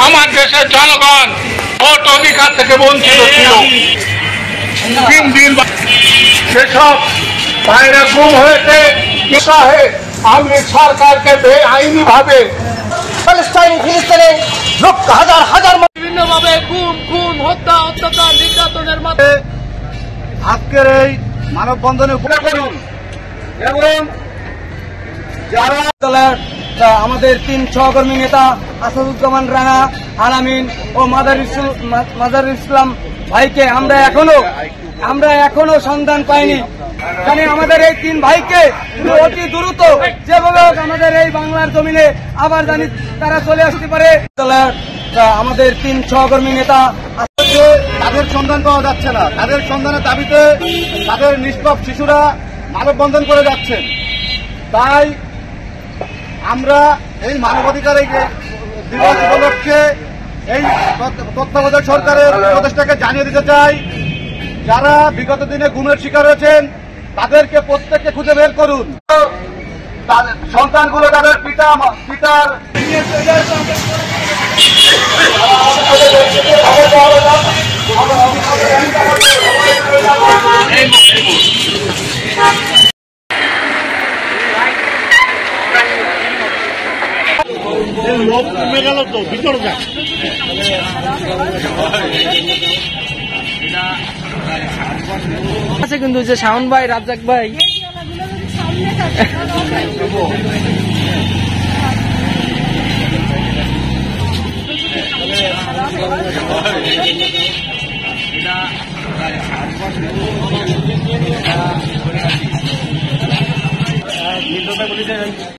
আমার দেশের জনগণ ভোট অধিকার থেকে বঞ্চিত ছিল। 3 দিন সেসব বাইরে গুম হয়েছে। আওয়ামী সরকারকে বেআইনি ভাবে ফিলিস্তিনে লক্ষ হাজার হাজার বিভিন্নভাবে খুন হত্যা অত্যাচার নির্যাতনের মধ্যে আজকের এই মানববন্ধনে উপরে করুন এবং যারা আমাদের 3 সহকর্মী নেতা আসাদুজ্জামান রানা, আলামিন ও মাজারুল ইসলাম ভাইকে আমরা এখনো সন্ধান পাইনি। মানে আমাদের এই 3 ভাইকে অতি দ্রুত যেভাবে আমাদের এই বাংলার জমিনে আবার জানি তারা চলে আসতে পারে। আমাদের 3 সহকর্মী নেতা তাদের সন্ধান পাওয়া যাচ্ছে না, তাদের সন্ধানের দাবিতে তাদের নিষ্পাপ শিশুরা মানববন্ধন করে যাচ্ছেন। তাই আমরা এই মানবাধিকার দিবস উপলক্ষে এই তত্ত্বাবধায়ক সরকারের প্রচেষ্টাকে জানিয়ে দিতে চাই, যারা বিগত দিনে গুমের শিকার হয়েছেন তাদেরকে প্রত্যেককে খুঁজে বের করুন। সন্তানগুলো তাদের পিতার লোক কমে গেল তো ভিতরে যা আছে কিন্তু যে শাওন ভাই, রাজ্জাক ভাই বলেছেন